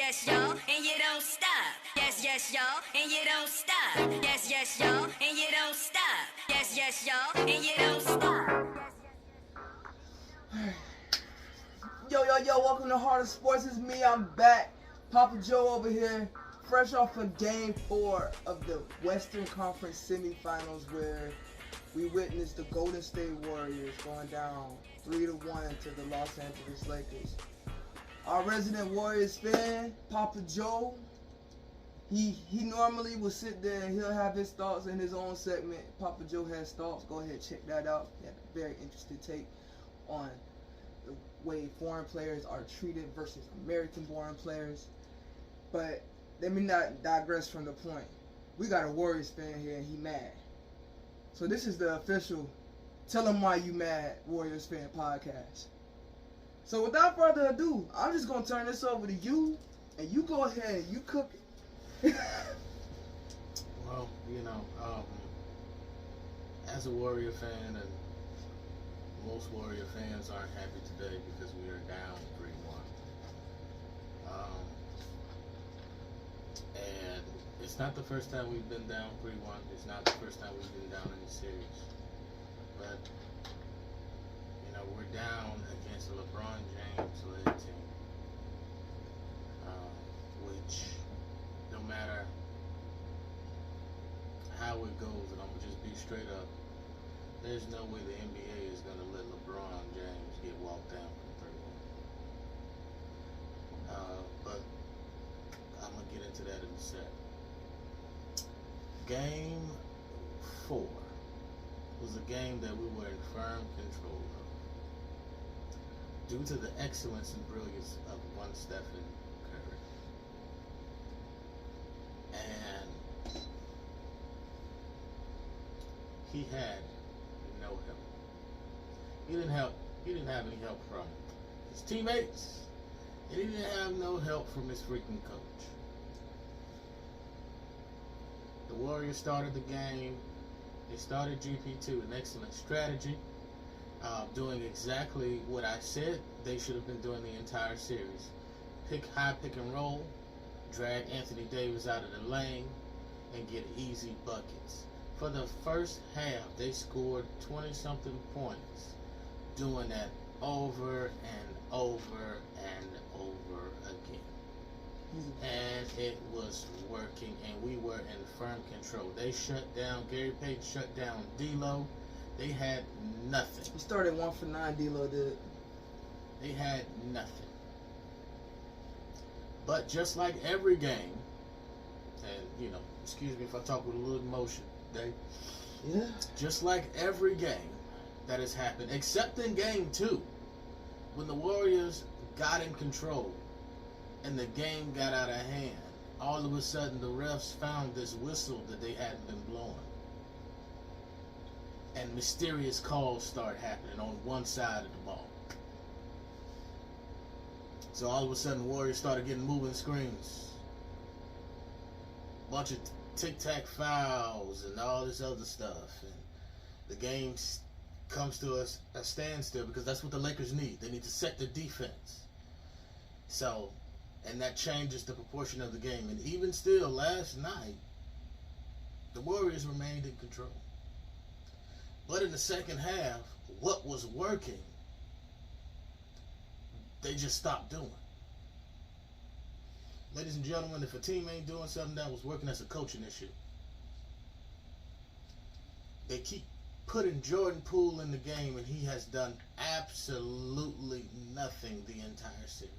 yes, y'all, and you don't stop. Yes, y'all, and you don't stop. Yes, y'all, and you don't stop. Yes, y'all, and you don't stop. Yo, welcome to Hart of Sports. It's me, I'm back. PapaJo over here, fresh off of Game 4 of the Western Conference semifinals where we witnessed the Golden State Warriors going down 3-1 to the Los Angeles Lakers. Our resident Warriors fan, PapaJo, he normally will sit there and he'll have his thoughts in his own segment. PapaJo has thoughts. Go ahead, check that out. He had a very interesting take on the way foreign players are treated versus American-born players. But let me not digress from the point. We got a Warriors fan here and he mad. So this is the official Tell Him Why You Mad Warriors fan podcast. So without further ado, I'm just going to turn this over to you, and you go ahead and you cook it. Well, as a Warrior fan, and most Warrior fans aren't happy today because we are down 3-1. And it's not the first time we've been down 3-1. It's not the first time we've been down in the series. But we're down against a LeBron James-led team, which, no matter how it goes, and I'm going to just be straight up, there's no way the NBA is going to let LeBron James get walked down from 3-1. But I'm going to get into that in a sec. Game 4 was a game that we were in firm control of, due to the excellence and brilliance of one Stephen Curry. And he had no help. He didn't have any help from his teammates, and he didn't have no help from his freaking coach. The Warriors started the game. They started GP2, an excellent strategy, doing exactly what I said they should have been doing the entire series. Pick and roll, drag Anthony Davis out of the lane, and get easy buckets. For the first half, they scored 20-something points, doing that over and over and over again. And it was working, and we were in firm control. They shut down, Gary Payton shut down D'Lo. They had nothing. He started 1 for 9, D'Lo did. They had nothing. But just like every game, and excuse me if I talk with a little emotion, Dave. Yeah. Just like every game that has happened, except in game 2, when the Warriors got in control and the game got out of hand, all of a sudden the refs found this whistle that they hadn't been blowing. And mysterious calls start happening on one side of the ball. So all of a sudden Warriors started getting moving screens. Bunch of tic-tac fouls and all this other stuff. And the game comes to a standstill because that's what the Lakers need. They need to set the defense. So, and that changes the proportion of the game. And even still, last night, the Warriors remained in control. But in the second half, what was working, they just stopped doing. Ladies and gentlemen, if a team ain't doing something that was working, that's a coaching issue. They keep putting Jordan Poole in the game, and he has done absolutely nothing the entire series.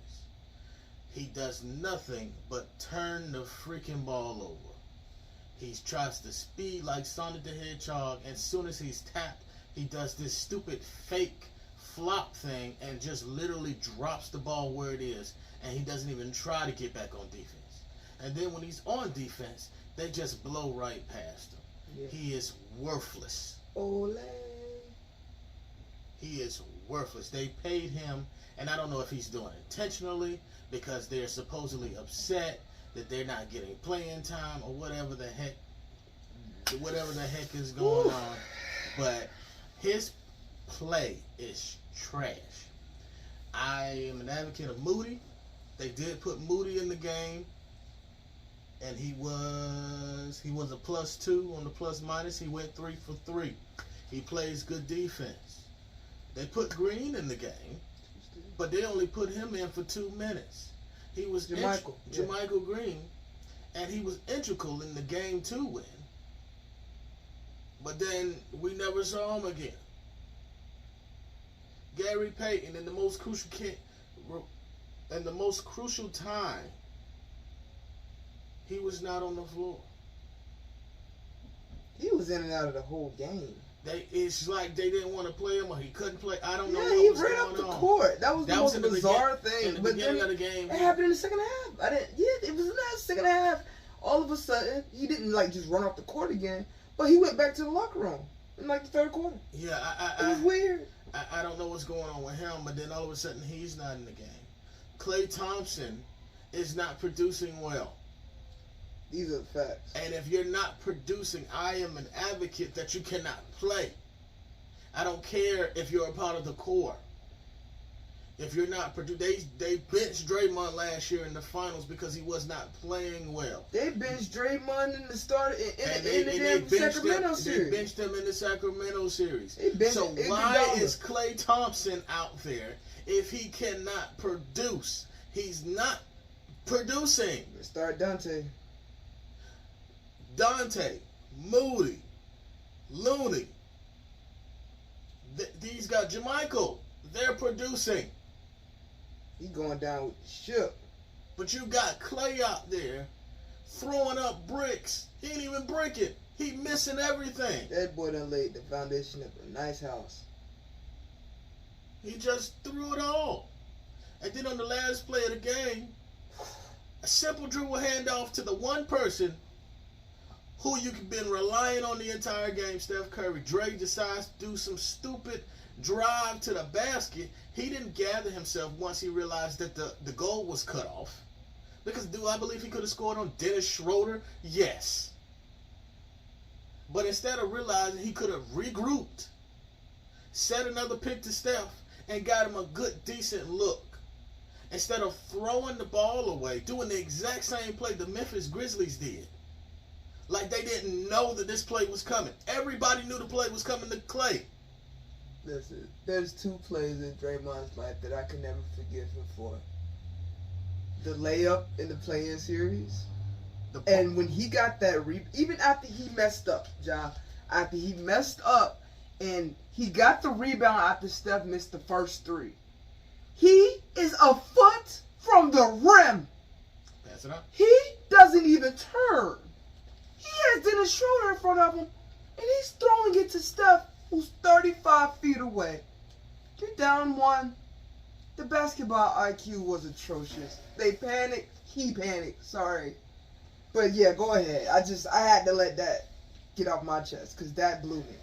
He does nothing but turn the freaking ball over. He tries to speed like Sonic the Hedgehog, and as soon as he's tapped, he does this stupid fake flop thing and just literally drops the ball where it is, and he doesn't even try to get back on defense. And then when he's on defense, they just blow right past him. Yeah. He is worthless. Ole. He is worthless. They paid him, and I don't know if he's doing it intentionally because they're supposedly upset that they're not getting playing time or whatever the heck is going on. But his play is trash. I am an advocate of Moody. They did put Moody in the game, and he was a +2 on the plus minus. He went 3 for 3. He plays good defense. They put Green in the game, but they only put him in for 2 minutes. He was Jermichael Green, and he was integral in the game 2 win. But then we never saw him again. Gary Payton in the most crucial time, he was not on the floor. He was in and out of the whole game. It's like they didn't want to play him, or he couldn't play. I don't know. Yeah, he ran up the court. That was the most bizarre thing. In the beginning of the game, it happened in the second half. It was in that second half. All of a sudden, he didn't just run off the court again, but he went back to the locker room in the third quarter. Yeah, it was weird. I don't know what's going on with him, but then all of a sudden he's not in the game. Klay Thompson is not producing well. These are the facts. And if you're not producing, I am an advocate that you cannot play. I don't care if you're a part of the core. If you're not producing, they benched Draymond last year in the finals because he was not playing well. They benched Draymond in the start in the Sacramento series. They benched him in the Sacramento series. So why is Klay Thompson out there if he cannot produce? He's not producing. Let's start Dante, Moody, Looney. These guys, Jermichael, they're producing. He going down with the ship. But you got Klay out there throwing up bricks. He ain't even bricking. He missing everything. That boy done laid the foundation of a nice house. He just threw it all. And then on the last play of the game, a simple dribble handoff to the one person who you've been relying on the entire game, Steph Curry. Dre decides to do some stupid drive to the basket. He didn't gather himself once he realized that the goal was cut off. Because do I believe he could have scored on Dennis Schroeder? Yes. But instead of realizing he could have regrouped, set another pick to Steph, and got him a good, decent look. Instead of throwing the ball away, doing the exact same play the Memphis Grizzlies did. Like they didn't know that this play was coming. Everybody knew the play was coming to Klay. Listen, there's 2 plays in Draymond's life that I can never forgive him for. The layup in the play-in series. And when he got that even after he messed up, after he messed up and he got the rebound after Steph missed the first 3. He is a foot from the rim. Pass it up. He doesn't even turn. He has Dennis Schroeder in front of him, and he's throwing it to Steph, who's 35 feet away. You're down 1. The basketball IQ was atrocious. They panicked. He panicked. Sorry. But yeah, go ahead. I had to let that get off my chest because that blew me.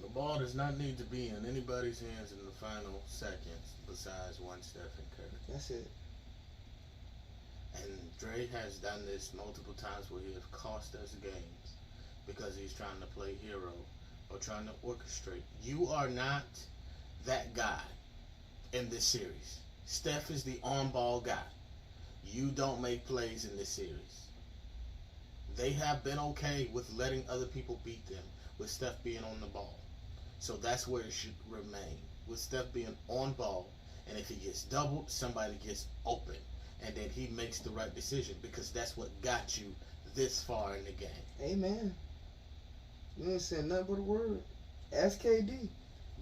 The ball does not need to be in anybody's hands in the final seconds besides one Steph and Curry. That's it. And Dre has done this multiple times where he has cost us games because he's trying to play hero or trying to orchestrate. You are not that guy in this series. Steph is the on-ball guy. You don't make plays in this series. They have been okay with letting other people beat them with Steph being on the ball. So that's where it should remain, with Steph being on ball, and if he gets doubled, somebody gets open. And then he makes the right decision because that's what got you this far in the game. Amen. You ain't saying nothing but a word. Ask KD.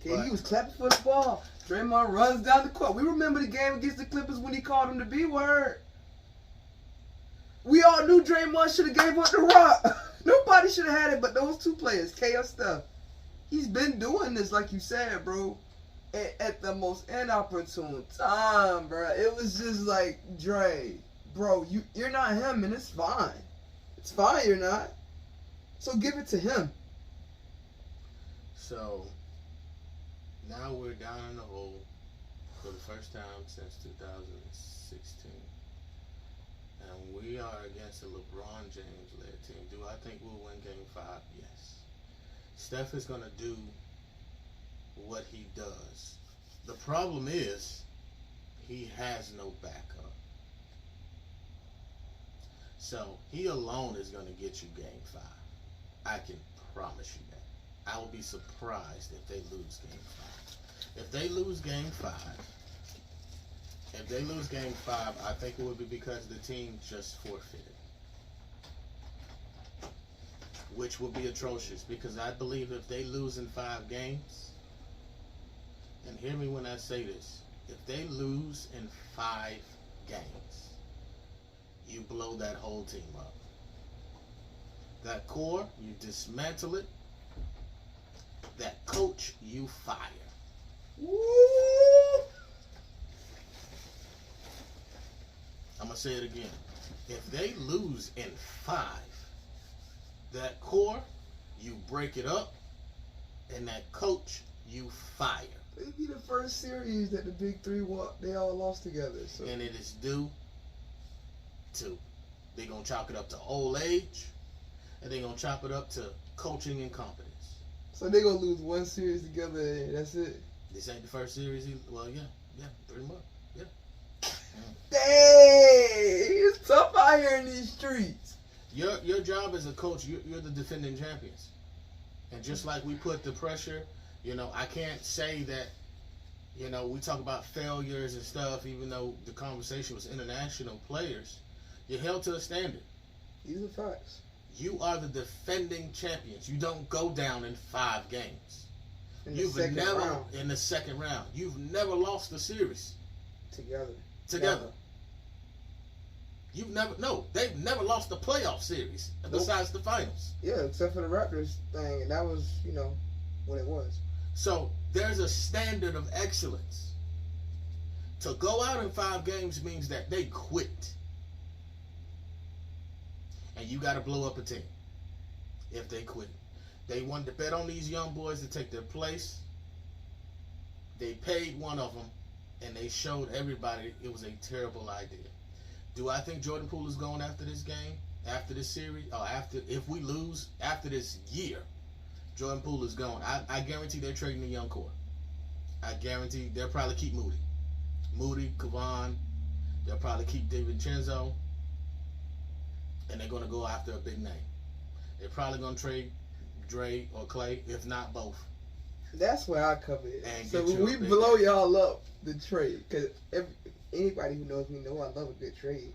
KD was clapping for the ball. Draymond runs down the court. We remember the game against the Clippers when he called him the B word. We all knew Draymond should have gave up the rock. Nobody should have had it but those 2 players, K or Steph. He's been doing this, like you said, bro, at the most inopportune time, bro. It was just like, Dre, bro, you're not him, and it's fine. It's fine you're not. So give it to him. So, now we're down in the hole for the first time since 2016. And we are against a LeBron James-led team. Do I think we'll win Game 5? Yes. Steph is going to do what he does. The problem is he has no backup. So he alone is going to get you game 5. I can promise you that. I will be surprised if they lose game 5. If they lose game 5, I think it would be because the team just forfeited. Which would be atrocious, because I believe if they lose in 5 games, and hear me when I say this, if they lose in 5 games, you blow that whole team up. That core, you dismantle it. That coach, you fire. Woo! I'm going to say it again. If they lose in 5, that core, you break it up, and that coach, you fire. It'd be the first series that the big three they all lost together. So. And it is due to, they're going to chalk it up to old age, and they're going to chop it up to coaching incompetence. So they're going to lose one series together and that's it? This ain't the first series. Well, yeah, pretty much. Yeah. Dang! It's tough out here in these streets. Your job as a coach, you're the defending champions. And just like we put the pressure, I can't say that, we talk about failures and stuff, even though the conversation was international players. You're held to a standard. These are facts. You are the defending champions. You don't go down in 5 games. In the second round. In the second round. You've never lost a series. Together. They've never lost a playoff series besides the finals. Yeah, except for the Raptors thing, and that was, what it was. So there's a standard of excellence. To go out in 5 games means that they quit. And you got to blow up a team if they quit. They wanted to bet on these young boys to take their place. They paid one of them, and they showed everybody it was a terrible idea. Do I think Jordan Poole is going after this game, after this series, or if we lose after this year? Jordan Poole is going. I guarantee they're trading the young core. I guarantee they'll probably keep Moody, Kavan. They'll probably keep DiVincenzo. And they're going to go after a big name. They're probably going to trade Dre or Clay, if not both. That's where I come in. And so when we blow y'all up the trade, because anybody who knows me know I love a good trade.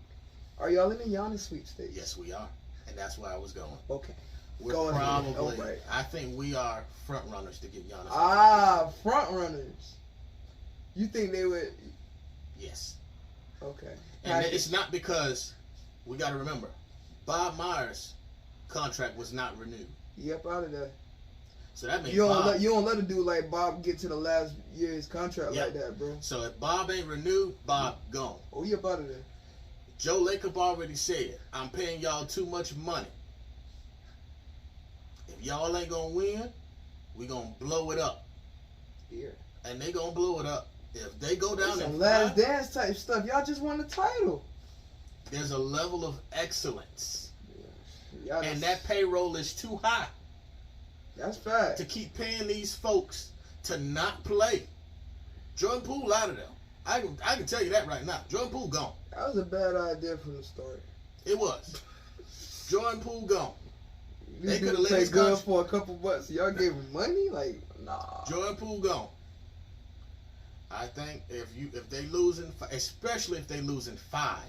Are y'all in the Giannis sweepstakes? Yes, we are. And that's where I was going. Okay. We're probably, I think we are front runners to get Giannis. Front runners. You think they would? Yes. Okay. And it's not because, we got to remember, Bob Myers' contract was not renewed. Yep, out of there. So that means you don't let a dude like Bob get to the last year's contract like that, bro. So if Bob ain't renewed, Bob gone. Oh, you up out of there. Joe Lacob already said, I'm paying y'all too much money. If y'all ain't gonna win, we gonna blow it up. Yeah. And they gonna blow it up. If they go down some in last dance type stuff, y'all just won the title. There's a level of excellence. Yeah. And that payroll is too high. That's fact. To keep paying these folks to not play. Jordan Poole out of there. I can tell you that right now. Jordan Poole gone. That was a bad idea from the start. It was. Jordan Poole gone. They could have let his good for a couple bucks. Y'all gave him money? Like, nah. Jordan Poole gone. I think if they lose especially if they lose in 5.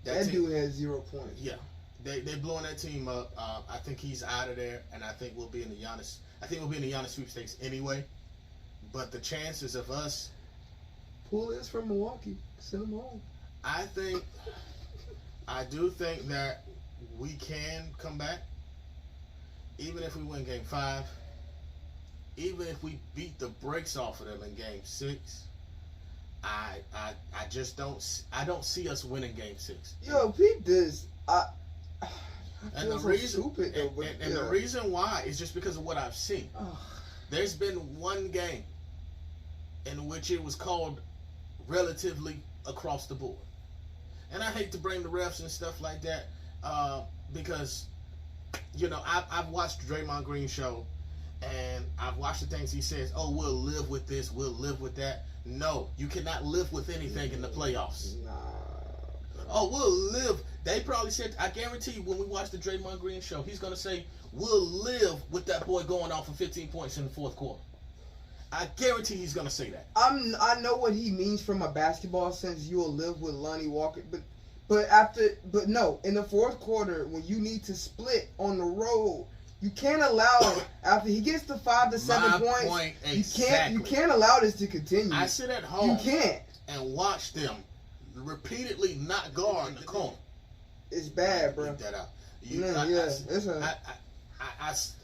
That dude has 0 points. Yeah. They blowing that team up. I think he's out of there, and I think we'll be in the Giannis. I think we'll be in the Giannis sweepstakes anyway. But the chances of us. Poole is from Milwaukee. Send him home. I do think that we can come back, even if we win Game 5. Even if we beat the brakes off of them in Game 6. I just don't see us winning Game 6. Yo, peep this. And the reason, the reason why is just because of what I've seen. There's been one game in which it was called relatively across the board, and I hate to blame the refs and stuff like that, because I've watched Draymond Green show, and I've watched the things he says. Oh, we'll live with this. We'll live with that. No, you cannot live with anything in the playoffs. Nah. Oh, we'll live. They probably said, I guarantee you, when we watch the Draymond Green show, he's going to say, we'll live with that boy going off for 15 points in the fourth quarter. I guarantee he's going to say that. I know what he means from a basketball sense. You'll live with Lonnie Walker, but no, in the fourth quarter when you need to split on the road, you can't allow after he gets to 5 to 7 points. Exactly. You can't allow this to continue. I sit at home. You can't. And watch them repeatedly not guard the corner. It's bad, bro. That out.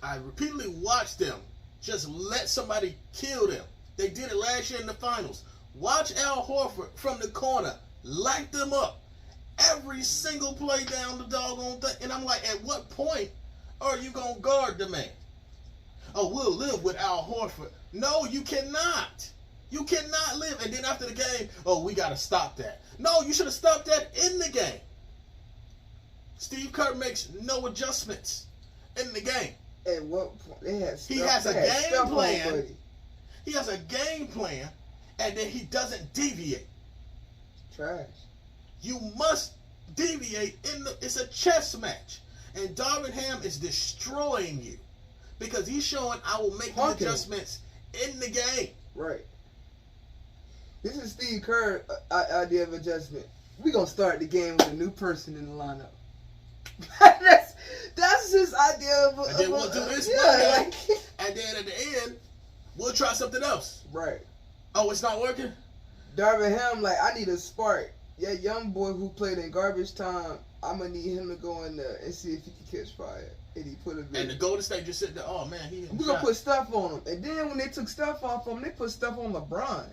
I repeatedly watch them just let somebody kill them. They did it last year in the finals. Watch Al Horford from the corner light them up every single play down the doggone thing. And I'm like, at what point are you going to guard the man? Oh, we'll live with Al Horford. No, you cannot. You cannot live. And then after the game, oh, we got to stop that. No, you should have stopped that in the game. Steve Kerr makes no adjustments in the game. At what point? He has a game plan. He has a game plan, and then he doesn't deviate. Trash. You must deviate it's a chess match. And Darvin Ham is destroying you. Because he's showing I will make the adjustments in the game. Right. This is Steve Kerr's idea of adjustment. We're going to start the game with a new person in the lineup. that's his idea of and then we'll do this and then at the end, we'll try something else. Right. Oh, it's not working? Darvin Ham, like, I need a spark. Yeah, young boy who played in garbage time, I'm going to need him to go in there and see if he can catch fire. And he put it in. And the Golden State just sitting there, oh, man, we're going to put stuff on him. And then when they took stuff off him, they put stuff on LeBron.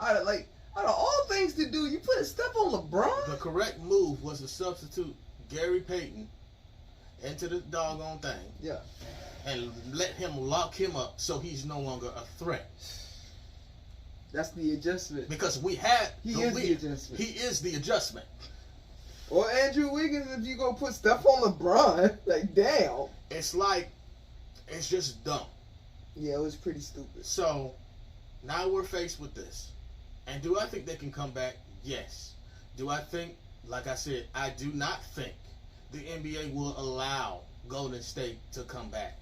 Out of all things to do, you put stuff on LeBron? The correct move was to substitute Gary Payton into the doggone thing. Yeah. And let him lock him up so he's no longer a threat. That's the adjustment. Because we had He is the adjustment. Or Andrew Wiggins, if you gonna put stuff on LeBron, like, damn. It's just dumb. Yeah, it was pretty stupid. So, now we're faced with this. And do I think they can come back? Yes. Do I think, like I said, I do not think the NBA will allow Golden State to come back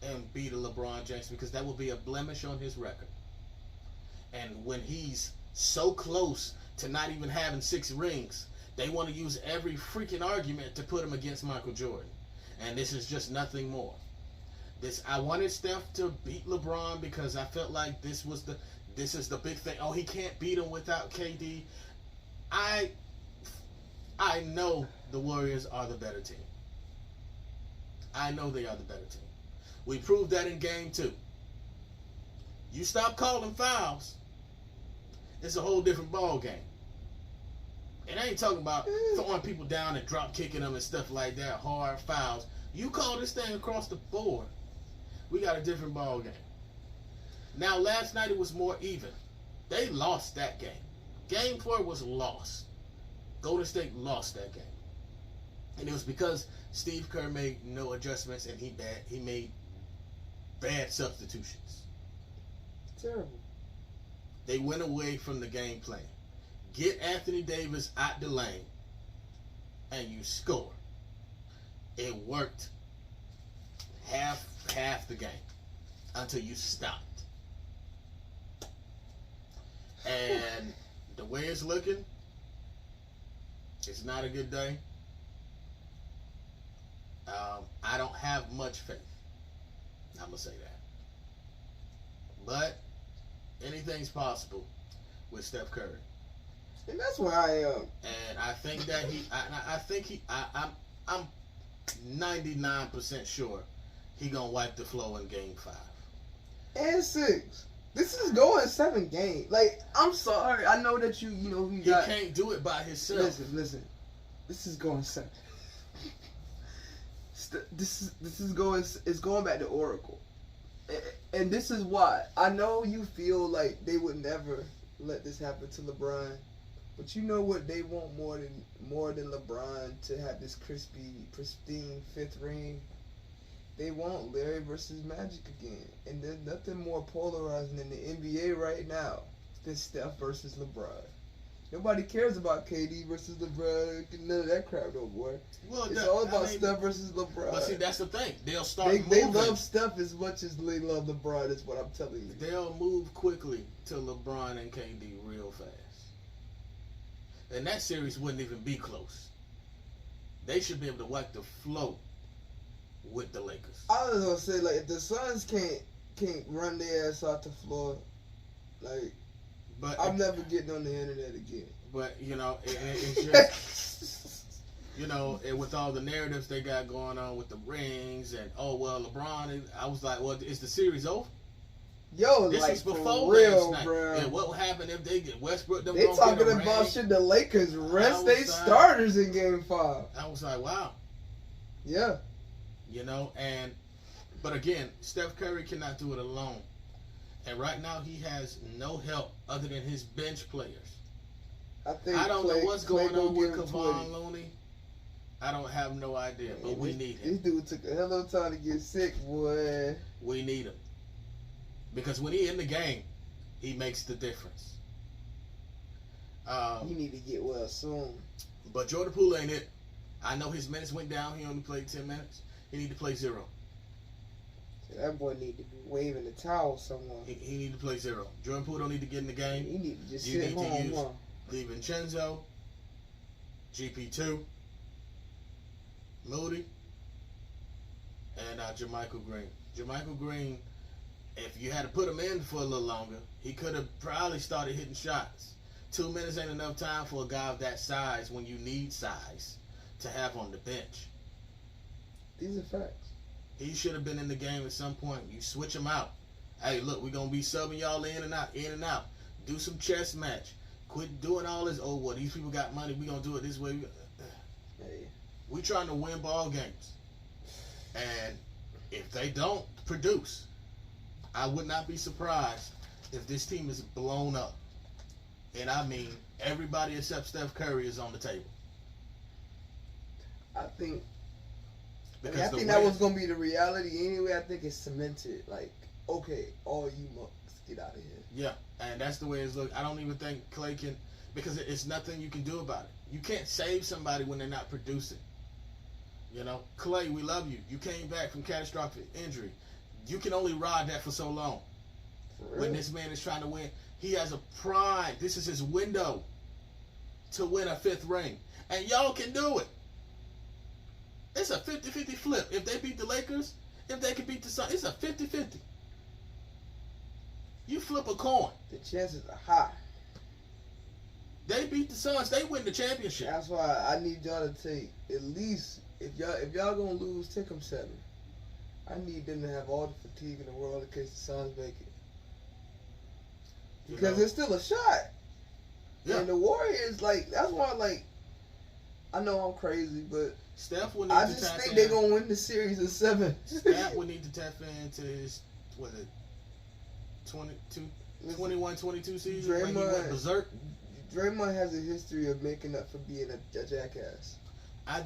and beat a LeBron James, because that will be a blemish on his record. And when he's so close to not even having 6 rings, they want to use every freaking argument to put him against Michael Jordan. And this is just nothing more. I wanted Steph to beat LeBron because I felt like this is the big thing. Oh, he can't beat him without KD. I know the Warriors are the better team. I know they are the better team. We proved that in game 2. You stop calling fouls, it's a whole different ball game. And I ain't talking about throwing people down and drop kicking them and stuff like that, hard fouls. You call this thing across the board, we got a different ball game. Now, last night it was more even. They lost that game. Game 4 was lost. Golden State lost that game. And it was because Steve Kerr made no adjustments and he made bad substitutions. Terrible. They went away from the game plan. Get Anthony Davis out the lane and you score. It worked half the game until you stopped. And the way it's looking, it's not a good day. I don't have much faith. I'm going to say that. But anything's possible with Steph Curry. And that's where I am. And I think that I'm 99% sure he going to wipe the floor in game 5. And 6. This is going 7 games. Like, I'm sorry. I know that he can't do it by himself. Listen. This is going 7. This is going. It's going back to Oracle, and this is why. I know you feel like they would never let this happen to LeBron, but you know what they want more than LeBron to have this pristine 5th ring. They want Larry versus Magic again, and there's nothing more polarizing in the NBA right now than Steph versus LeBron. Nobody cares about KD versus LeBron. None of that crap, no boy. Well, It's all about Steph versus LeBron. But see, that's the thing. They'll start They moving. love Steph as much as they love LeBron, is what I'm telling you. They'll move quickly to LeBron and KD real fast. And that series wouldn't even be close. They should be able to wipe the float with the Lakers. I was gonna say, like, if the Suns can't run their ass off the floor, like, But I'm never getting on the internet again. But it's just with all the narratives they got going on with the rings and LeBron. I was like, well, is the series over? Yo, This like, is for before real, last night. bro. And what will happen if they get Westbrook? They talking about shit. The Lakers rest their starters in Game 5. I was like, wow. Yeah. But again, Steph Curry cannot do it alone. And right now he has no help other than his bench players. I don't know what's going on with Kevon Looney. I don't have no idea, but we need him. This dude took a hell of a time to get sick, boy. We need him. Because when he in the game, he makes the difference. He need to get well soon. But Jordan Poole ain't it. I know his minutes went down. He only played 10 minutes. He need to play 0. That boy need to be waving the towel somewhere. He need to play 0. Jordan Poole don't need to get in the game. He need to just You sit need to use home. DiVincenzo, GP2, Moody, and Jermichael Green. Jermichael Green, if you had to put him in for a little longer, he could have probably started hitting shots. 2 minutes ain't enough time for a guy of that size when you need size to have on the bench. These are facts. He should have been in the game at some point. You switch him out. Hey, look, we're going to be subbing y'all in and out. Do some chess match. Quit doing all this. Oh, well, these people got money. We're going to do it this way. Hey. We trying to win ball games. And if they don't produce, I would not be surprised if this team is blown up. And I mean, everybody except Steph Curry is on the table. I think Because that was going to be the reality anyway. I think it's cemented. Like, okay, all you mucks, get out of here. Yeah, and that's the way it's looked. I don't even think Clay can, because it's nothing you can do about it. You can't save somebody when they're not producing. Clay, we love you. You came back from catastrophic injury. You can only ride that for so long. When this man is trying to win, he has a prime. This is his window to win a 5th ring. And y'all can do it. It's a 50-50 flip. If they beat the Lakers, if they can beat the Suns, it's a 50-50. You flip a coin. The chances are high. They beat the Suns, they win the championship. That's why I need y'all to take at least, if y'all gonna lose, take them 7. I need them to have all the fatigue in the world in case the Suns make it. Because it's still a shot. Yeah. And the Warriors, that's why, I know I'm crazy, but Steph will need I to just tap think in. they're going to win the series in 7. Steph will need to tap into his, 21, 22 season when he went berserk. Draymond has a history of making up for being a jackass. I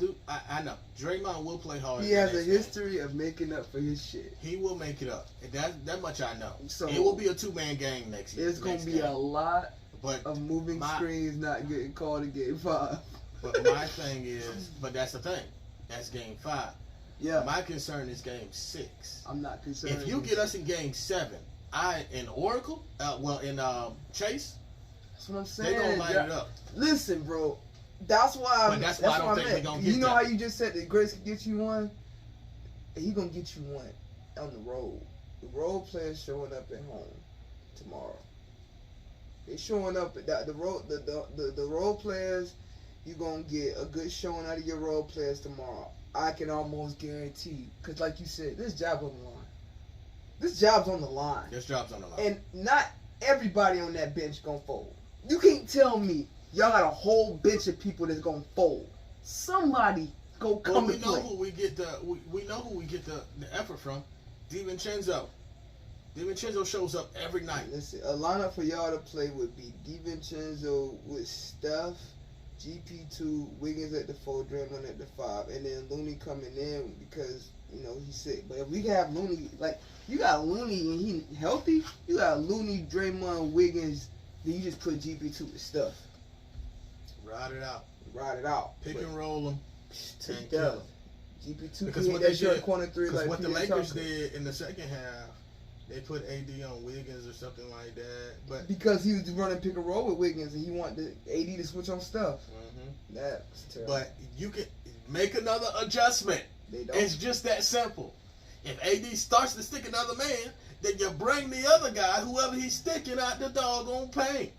know. Draymond will play hard. He has a history of making up for his shit. He will make it up. That much I know. So it will be a 2-man game next year. It's going to be a lot of moving screens not getting called in Game 5. But my thing is, that's the thing. That's Game 5. Yeah. My concern is Game 6. I'm not concerned. If you get us in Game 7, in Oracle, in Chase, that's what I'm saying. They're going to light it up. Listen, bro. That's why I don't think we're going to get You know how you just said that Grace can get you one? He going to get you one on the road. The road players showing up at home tomorrow. They showing up at the road players. You're going to get a good showing out of your role players tomorrow. I can almost guarantee. Because like you said, this job's on the line. This job's on the line. And not everybody on that bench going to fold. You can't tell me y'all got a whole bench of people that's going to fold. Somebody go come to play. We know who we get the effort from. DiVincenzo. DiVincenzo shows up every night. Listen, a lineup for y'all to play would be DiVincenzo with Steph, GP2, Wiggins at the 4, Draymond at the 5, and then Looney coming in because, he's sick. But if we have Looney, you got Looney and he healthy, you got Looney, Draymond, Wiggins, then you just put GP2 with Steph. Ride it out. Ride it out. Pick and roll them. Take And that. kill them. GP2 Because hit what that they short did, corner three like what the PJ Lakers Tucker. did in the second half, they put AD on Wiggins or something like that. But Because he was running pick and roll with Wiggins and he wanted AD to switch on stuff. That's terrible. But you can make another adjustment. They don't. It's just that simple. If AD starts to stick another man, then you bring the other guy, whoever he's sticking, out the doggone paint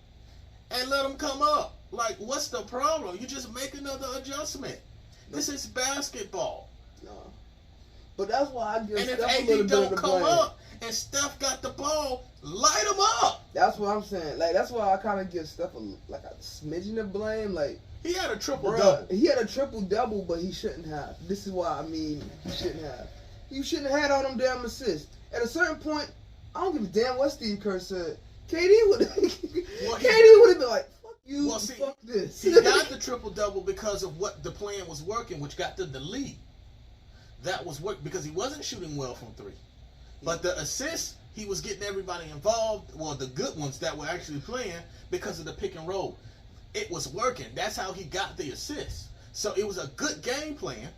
and let him come up. Like, what's the problem? You just make another adjustment. This is basketball. No. But that's why I give And if Steph a little AD bit of don't the come blame. up and Steph got the ball, light him up. That's what I'm saying. Like, that's why I kind of give Steph a smidgen of blame. Like, He had a triple bruh, double. he had a triple double, but he shouldn't have. This is why I mean he shouldn't have. You shouldn't have had all them damn assists. At a certain point, I don't give a damn what Steve Kerr said. KD would have been like, fuck you, fuck this. He got the triple double because of what the plan was working, which got to the lead. That was work because he wasn't shooting well from three. But the assists, he was getting everybody involved, well, the good ones that were actually playing because of the pick and roll. It was working. That's how he got the assists. So it was a good game plan.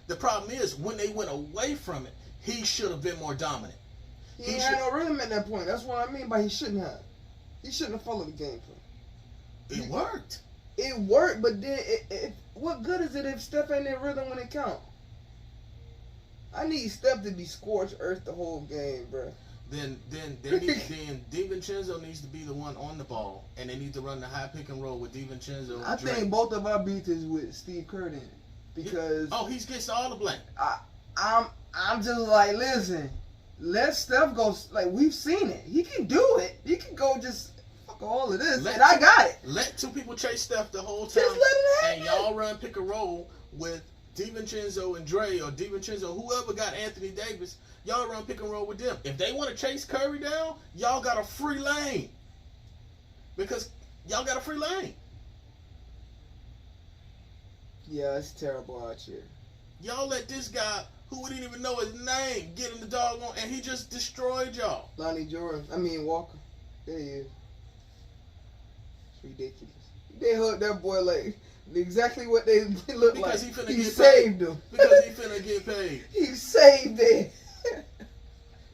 The problem is, when they went away from it, he should have been more dominant. He ain't had no rhythm at that point. That's what I mean by he shouldn't have. He shouldn't have followed the game plan. It worked. It worked, but then what good is it if Steph ain't in rhythm when it count? I need Steph to be scorched earth the whole game, bro. Then DiVincenzo needs to be the one on the ball, and they need to run the high pick and roll with DiVincenzo. I think both of our beats is with Steve Kerr in it because he gets all the blame. I'm just like, listen, let Steph go. Like, we've seen it. He can do it. He can go just fuck all of this, and I got it. Let two people chase Steph the whole time, Just let him and have y'all run pick and roll with DiVincenzo and Dre, or DiVincenzo, whoever got Anthony Davis. Y'all run pick and roll with them. If they want to chase Curry down, y'all got a free lane. Because y'all got a free lane. Yeah, it's terrible out here. Y'all let this guy, who we didn't even know his name, get in the doggone, and he just destroyed y'all. Walker. There he is. It's ridiculous. They hooked that boy like exactly what they look Because like. he finna He get saved paid. him. Because he finna get paid. He saved it.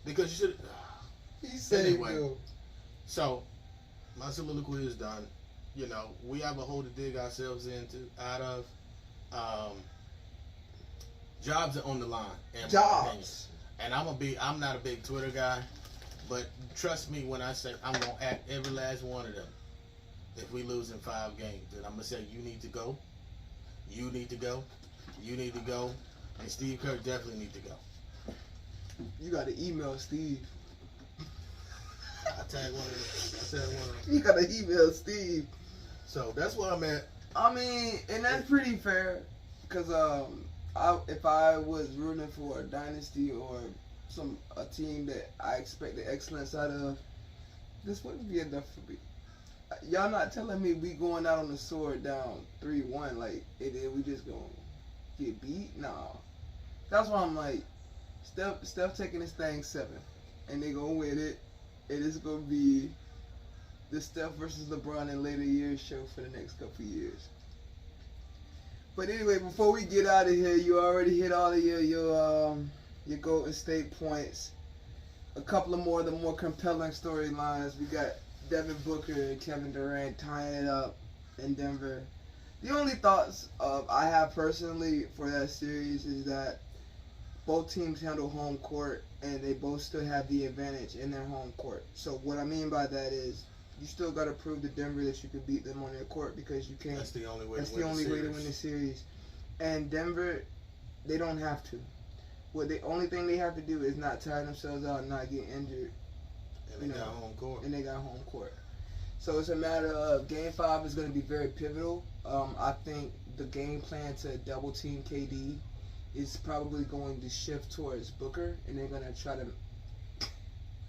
Because you should. He saved Anyway. him. So, my soliloquy is done. You know, we have a hole to dig ourselves out of. Jobs are on the line. Jobs. And I'm not a big Twitter guy, but trust me when I say I'm gonna act every last one of them. If we lose in 5 games, then I'm gonna say you need to go. You need to go. You need to go. And Steve Kerr definitely need to go. You got to email Steve. I tagged one of them. You got to email Steve. So that's where I'm at. I mean, and that's pretty fair, because if I was rooting for a dynasty or a team that I expected excellence out of, this wouldn't be enough for me. Y'all not telling me we going out on the sword down 3-1, like, and then we just gonna get beat? Nah. That's why I'm like, Steph taking this thing 7, and they gonna win it, and it's gonna be the Steph versus LeBron in later years show for the next couple years. But anyway, before we get out of here, you already hit all of your Golden State points. A couple of the more compelling storylines. We got Devin Booker and Kevin Durant tying it up in Denver. The only thoughts I have personally for that series is that both teams handle home court, and they both still have the advantage in their home court. So what I mean by that is, you still got to prove to Denver that you can beat them on their court, because you can't. That's the only way. That's the only way to win the series. And Denver, they don't have to. The only thing they have to do is not tire themselves out and not get injured. And they got home court. And they got home court. So it's a matter of Game 5 is going to be very pivotal. I think the game plan to double team KD is probably going to shift towards Booker, and they're going to try to,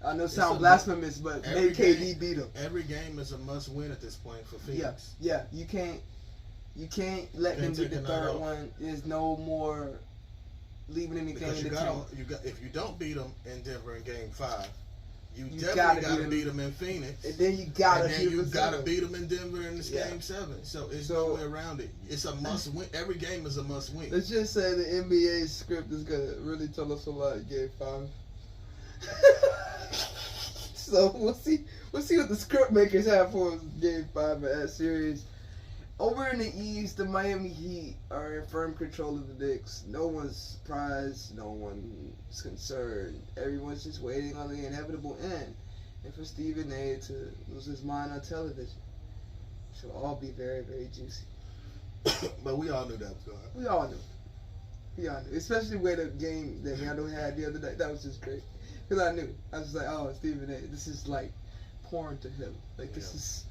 I know it sounds blasphemous, but make KD beat him. Every game is a must win at this point for Phoenix. Yeah, you can't let them get the third one. There's no more leaving anything in the tank. If you don't beat them in Denver in Game 5, You definitely gotta beat them in Phoenix, and then you gotta beat them in Denver in this game 7. So it's no way around it. It's a must win. Every game is a must win. Let's just say the NBA script is gonna really tell us a lot in Game 5. So we'll see what the script makers have for us in Game 5 of that series. Over in the East, the Miami Heat are in firm control of the Knicks. No one's surprised. No one's concerned. Everyone's just waiting on the inevitable end. And for Stephen A. to lose his mind on television. She'll all be very, very juicy. But we all knew that was going to happen. We all knew. Especially with the game that Yando had the other day. That was just great. Because I knew. I was just like, oh, Stephen A. This is like porn to him. Like, this is...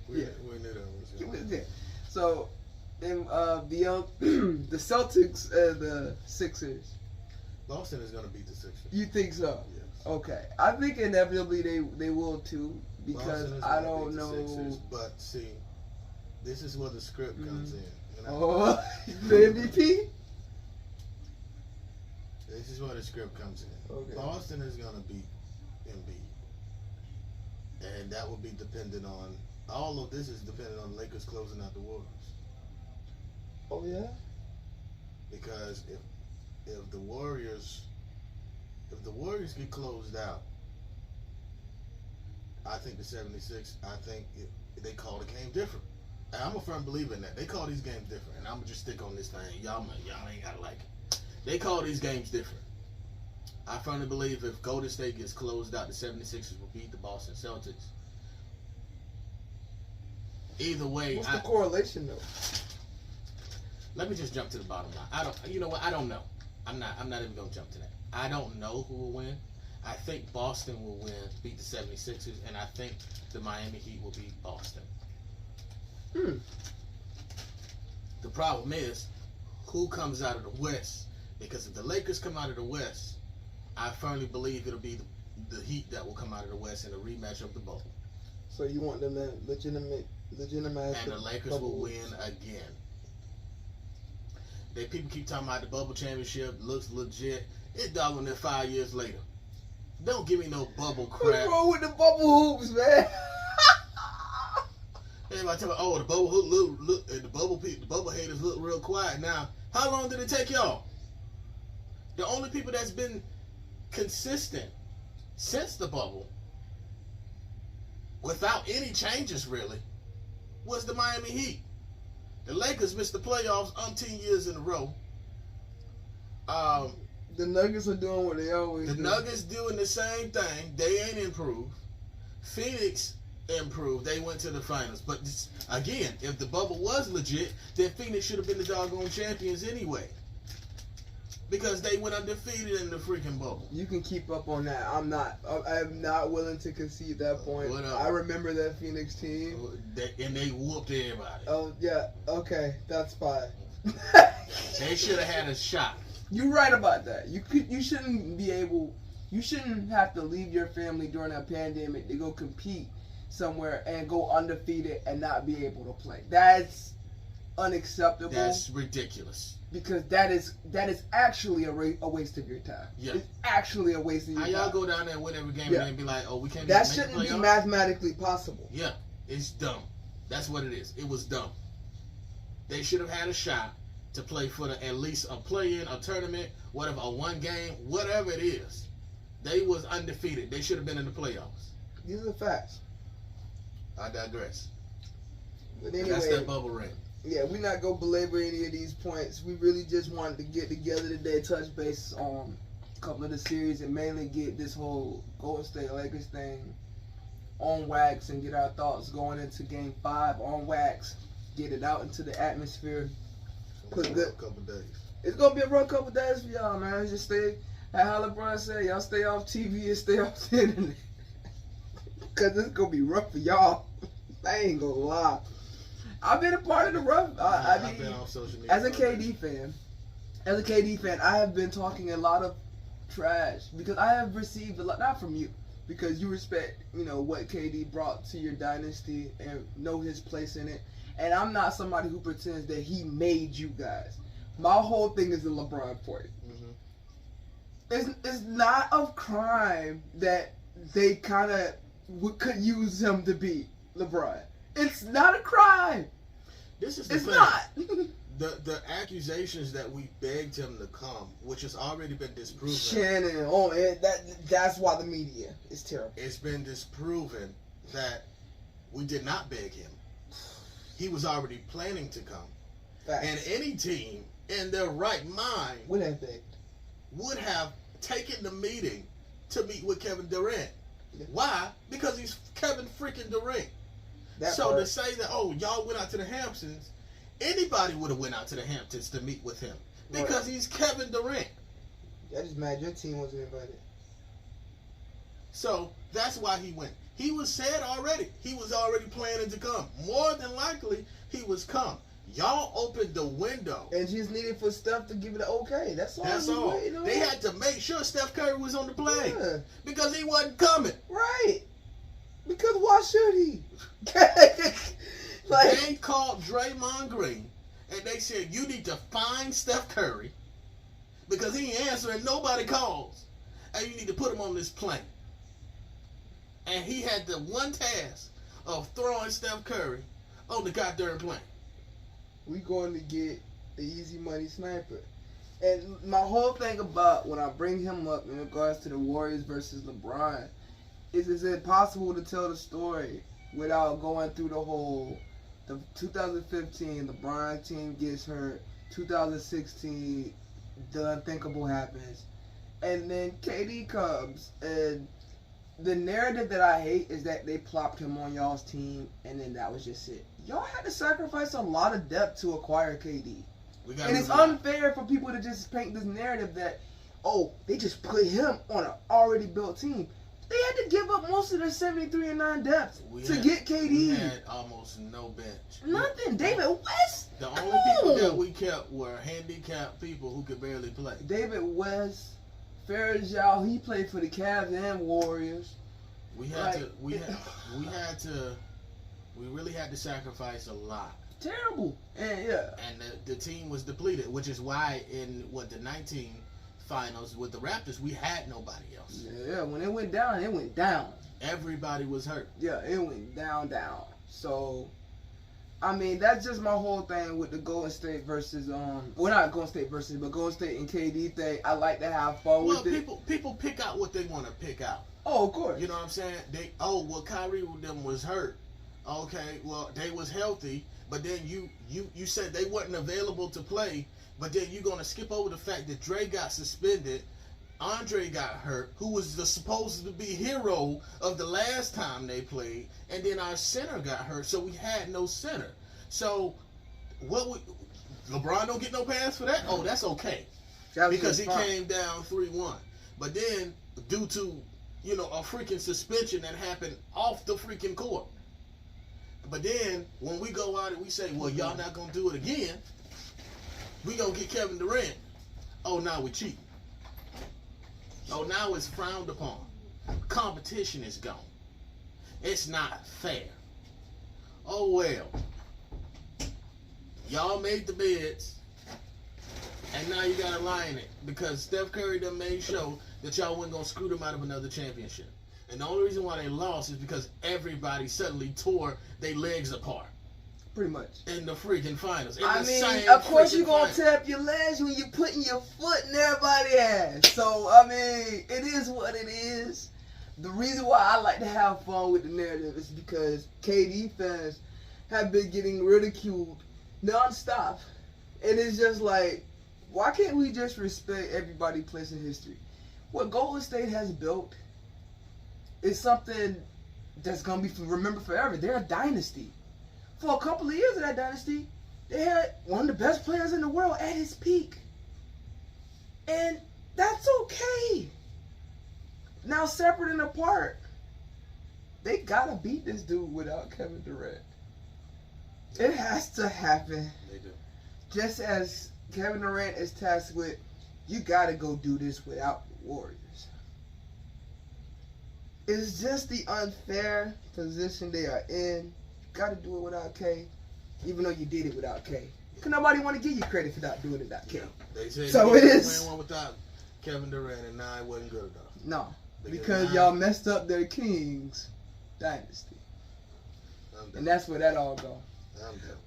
We knew that was yeah. So, in the Celtics and the Sixers. Boston is going to beat the Sixers. You think so? Yes. Okay. I think inevitably they will too, because I don't know. Sixers, but see, this is where the script comes in. You know? Oh, the MVP? This is where the script comes in. Okay. Boston is going to beat Embiid. And that will be dependent on... All of this is dependent on the Lakers closing out the Warriors. Oh yeah. Because if the Warriors get closed out, I think the 76. They call the game different. And I'm a firm believer in that. They call these games different, and I'm gonna just stick on this thing. Y'all ain't gotta like it. They call these games different. I firmly believe if Golden State gets closed out, the 76ers will beat the Boston Celtics. Either way, what's the correlation though? Let me just jump to the bottom line. You know what? I don't know. I'm not even gonna jump to that. I don't know who will win. I think Boston will win, beat the 76ers, and I think the Miami Heat will beat Boston. The problem is, who comes out of the West? Because if the Lakers come out of the West, I firmly believe it'll be the Heat that will come out of the West in a rematch of the bubble. So you want them to legitimize and the Lakers will win again. People keep talking about the bubble championship looks legit. It's doggone there 5 years later. Don't give me no bubble crap. What's wrong with the bubble hoops, man? Everybody tell me, oh, the bubble hoop look, the bubble haters look real quiet now. How long did it take y'all? The only people that's been consistent since the bubble, without any changes really, was the Miami Heat. The Lakers missed the playoffs umpteen years in a row. The Nuggets are doing what they always do. The Nuggets doing the same thing. They ain't improved. Phoenix improved. They went to the finals. But again, if the bubble was legit, then Phoenix should have been the doggone champions anyway. Because they went undefeated in the freaking bubble. You can keep up on that. I'm not willing to concede that point. I remember that Phoenix team. And they whooped everybody. Oh, yeah. Okay. That's fine. They should have had a shot. You're right about that. You shouldn't have to leave your family during a pandemic to go compete somewhere and go undefeated and not be able to play. That's unacceptable. That's ridiculous. Because that is actually a waste of your time. Yeah. It's actually a waste of your time. How y'all go down there and win every game and then be like, oh, we can't that make shouldn't the be mathematically possible. Yeah. It's dumb. That's what it is. It was dumb. They should have had a shot to play for at least a play-in, a tournament, whatever, a one game, whatever it is. They was undefeated. They should have been in the playoffs. These are facts. I digress. But anyway, that's that bubble ring. Yeah, we're not going to belabor any of these points. We really just wanted to get together today, touch base on a couple of the series, and mainly get this whole Golden State Lakers thing on wax and get our thoughts going into Game 5 on wax. Get it out into the atmosphere. Couple days. It's going to be a rough couple days for y'all, man. Just stay, like how LeBron said, y'all stay off TV and stay off the internet. Because it's going to be rough for y'all. I ain't going to lie. I've been a part of the rough. I've been on social media. As a KD fan, I have been talking a lot of trash because I have received a lot, not from you, because you respect, what KD brought to your dynasty and know his place in it. And I'm not somebody who pretends that he made you guys. My whole thing is the LeBron point. Mm-hmm. It's not a crime that they kind of could use him to beat LeBron. It's not a crime. This is the It's thing. not. The accusations that we begged him to come, which has already been disproven. Shannon, that's why the media is terrible. It's been disproven that we did not beg him. He was already planning to come. Facts. And any team in their right mind Would have begged. would have taken the meeting to meet with Kevin Durant. Yeah. Why? Because he's Kevin freaking Durant. That So part. to say that, oh, y'all went out to the Hamptons, anybody would have went out to the Hamptons to meet with him. Because he's Kevin Durant. I just mad your team wasn't invited. So that's why he went. He was said already. He was already planning to come. More than likely, he was come. Y'all opened the window. And just needed for Steph to give it an okay. That's all. That's we all. waiting on. They had to make sure Steph Curry was on the plane. Yeah. Because he wasn't coming. Right. Because why should he? Like, They called Draymond Green and they said, you need to find Steph Curry because he ain't answering nobody calls. And you need to put him on this plane. And he had the one task of throwing Steph Curry on the goddamn plane. we going to get the easy money sniper. And my whole thing about when I bring him up in regards to the Warriors versus LeBron is it possible to tell the story without going through the 2015 LeBron team gets hurt, 2016 the unthinkable happens, and then KD comes, and the narrative that I hate is that they plopped him on y'all's team and then that was just it. Y'all had to sacrifice a lot of depth to acquire KD. And it's unfair for people to just paint this narrative that, oh, they just put him on an already built team. They had to give up most of their 73-9 depth to get KD. We had almost no bench. Nothing. David West. The only people that we kept were handicapped people who could barely play. David West, Farrell, he played for the Cavs and Warriors. We really had to sacrifice a lot. Terrible. And yeah. And the team was depleted, which is why in the 19 finals with the Raptors, we had nobody else. Yeah, when it went down, it went down. Everybody was hurt. Yeah, it went down. So, I mean, that's just my whole thing with the Golden State versus, well, not Golden State versus, but Golden State and KD thing. I like to have fun with it. People pick out what they want to pick out. Oh, of course. You know what I'm saying? Kyrie with them was hurt. Okay, well, they was healthy, but then you said they wasn't available to play, but then you're going to skip over the fact that Dre got suspended, Andre got hurt, who was the supposed to be hero of the last time they played, and then our center got hurt, so we had no center. So, LeBron don't get no pass for that? Oh, that's okay. Because he came down 3-1. But then, due to, a freaking suspension that happened off the freaking court. But then, when we go out and we say, well, y'all not going to do it again, we going to get Kevin Durant. Oh, now we cheating. Oh, now it's frowned upon. Competition is gone. It's not fair. Oh, well. Y'all made the beds, and now you got to lie in it. Because Steph Curry done made sure that y'all wasn't going to screw them out of another championship. And the only reason why they lost is because everybody suddenly tore their legs apart. Pretty much. In the freaking finals. Of course you're going to tap your legs when you're putting your foot in everybody's ass. So, I mean, it is what it is. The reason why I like to have fun with the narrative is because KD fans have been getting ridiculed nonstop. And it's just like, why can't we just respect everybody's place in history? What Golden State has built is something that's going to be remembered forever. They're a dynasty. For a couple of years of that dynasty, they had one of the best players in the world at his peak. And that's okay. Now, separate and apart, they got to beat this dude without Kevin Durant. It has to happen. They do. Just as Kevin Durant is tasked with, you got to go do this without the Warriors. It's just the unfair position they are in. Got to do it without K, even though you did it without K. Because nobody want to give you credit for not doing it without K. They said so it is. One without Kevin Durant, and now it wasn't good enough. No. Because y'all messed up their Kings dynasty. And that's where that all go.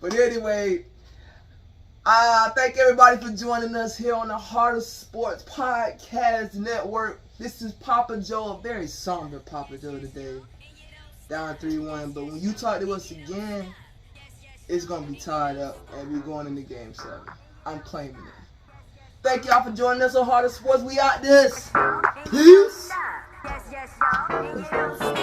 But anyway, thank everybody for joining us here on the Heart of Sports Podcast Network. This is PapaJo, a very somber PapaJo today. Down 3-1. But when you talk to us again, it's going to be tied up and we're going into Game 7. I'm claiming it. Thank y'all for joining us on Heart of Sports. We out this. Peace. Yes, yes, y'all, and you don't stop.